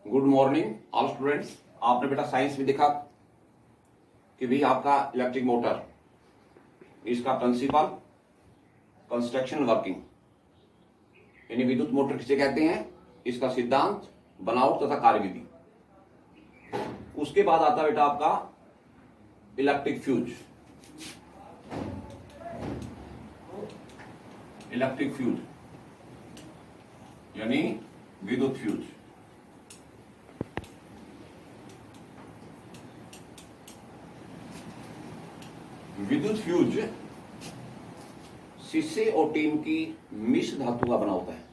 Good morning all students. आपने बेटा science में देखा कि भी आपका इलेक्ट्रिक मोटर, इसका प्रिंसिपल, कंस्ट्रक्शन, वर्किंग, यानी विद्युत मोटर किसे कहते हैं, इसका सिद्धांत, बनावट तथा कार्यविधि। उसके बाद आता है बेटा आपका इलेक्ट्रिक फ्यूज। इलेक्ट्रिक फ्यूज यानी विद्युत फ्यूज। विद्युत फ्यूज शीशे और टीन की मिश्र धातु का बना होता है,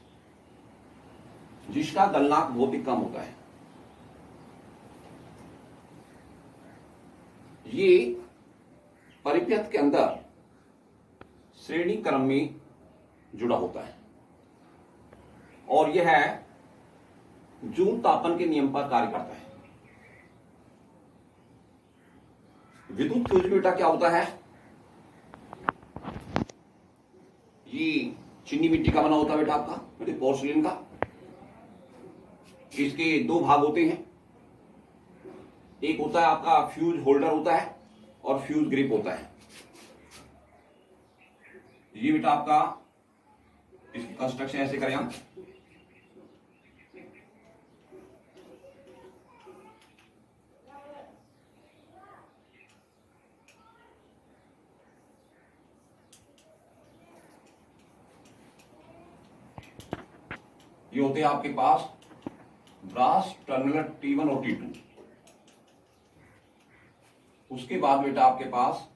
जिसका गलनांक बहुत ही कम होता है। ये परिपथ के अंदर श्रेणी क्रम में जुड़ा होता है और यह जूल तापन के नियम पर कार्य करता है। विद्युत फ्यूज बेटा क्या होता है, ये चीनी मिट्टी का बना होता है बेटा आपका, मतलब पोर्सिलेन का। इसके दो भाग होते हैं, एक होता है आपका फ्यूज होल्डर होता है और फ्यूज ग्रिप होता है। ये बेटा आपका इसकी कंस्ट्रक्शन ऐसे करें हम। ये होते हैं आपके पास ब्रास टर्मिनल T1 और T2। उसके बाद बेटा आपके पास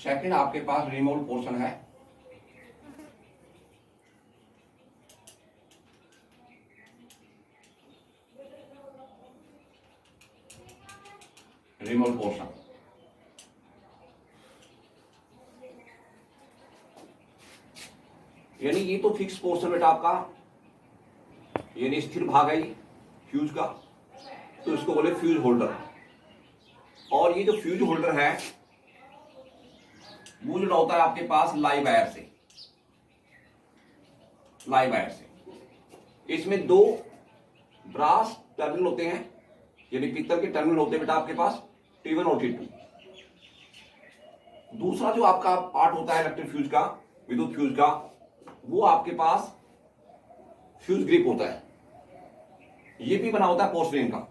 सेकंड आपके पास रिमोट पोर्शन है। रिमोट पोर्शन यानी ये तो फिक्स पोर्शन बेटा आपका, यानी स्थिर भाग है फ्यूज का, तो इसको बोले फ्यूज होल्डर। और ये जो फ्यूज होल्डर है वो जुड़ा होता है आपके पास लाइव वायर से। लाइव वायर से इसमें दो ब्रास टर्मिनल होते हैं, यानी पीतल के टर्मिनल होते हैं बेटा आपके पास T1 और T2। दूसरा जो आपका पार्ट होता है इलेक्ट्रिक फ्यूज का, विद्युत फ्यूज का, वो आपके पास फ्यूज ग्रिप होता है। ये भी बना होता है पोर्सिलेन का।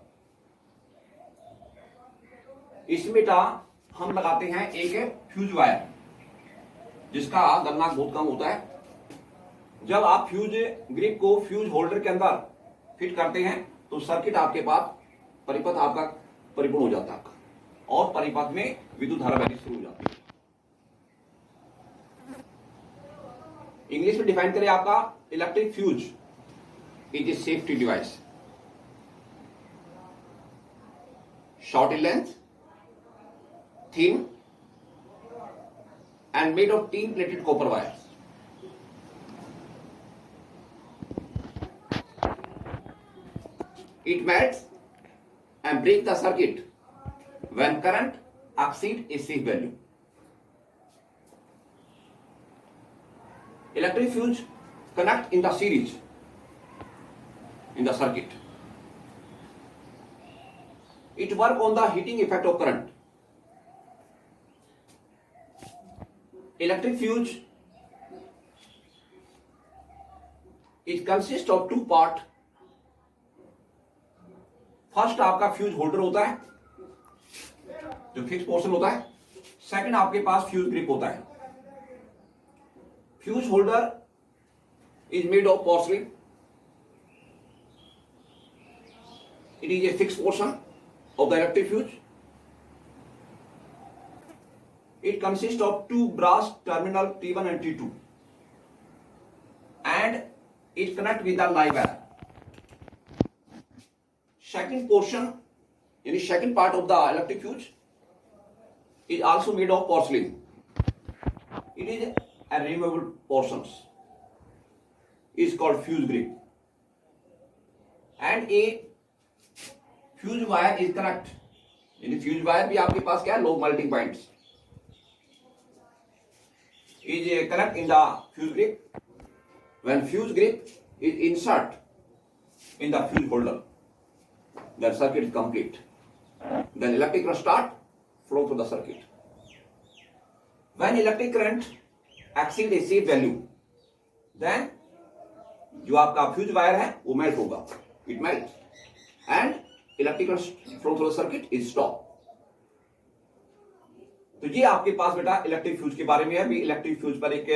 इसमें बेटा हम लगाते हैं एक फ्यूज वायर, जिसका गलनांक बहुत कम होता है। जब आप फ्यूज ग्रिप को फ्यूज होल्डर के अंदर फिट करते हैं तो सर्किट आपके पास, परिपथ आपका परिपूर्ण हो जाता है आपका, और परिपथ में विद्युत धारा बहनी शुरू हो जाती है। इंग्लिश में डिफाइन करें आपका electric fuse is a safety device, short in length, thin and made of tin plated copper wires. It melts and breaks the circuit when current exceeds a safe value. Electric fuse connect in the series in the circuit. It work on the heating effect of current. Electric fuse is consist of two part. First आपका fuse holder होता है जो fix portion होता है। Second आपके पास fuse grip होता है। Fuse holder is made of porcelain. It is a fix portion of the electric fuse. It consists of two brass terminal T1 and T2 and it connect with the live wire. Second portion, yani second part of the electric fuse is also made of porcelain. It is a removable portions. Is called fuse grip. And a fuse wire is connect. यानी fuse wire भी आपके पास क्या है, low melting points. Is connect in the fuse grip When fuse grip is insert in the fuse holder, then circuit is complete. Then electric current start flow through the circuit. When electric current exceed a safe value, then जो आपका fuse wire है वो melt होगा, it melt and electric current flow through the circuit is stop. तो ये आपके पास बेटा electric fuse के बारे में है. भी इलेक्ट्रिक फ्यूज पर एक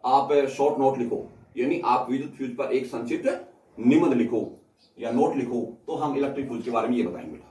आप शॉर्ट नोट लिखो, यानी आप विद्युत फ्यूज पर एक संक्षिप्त निबंध लिखो या नोट लिखो, तो हम इलेक्ट्रिक फ्यूज के बारे में ये बताएंगे बेटा.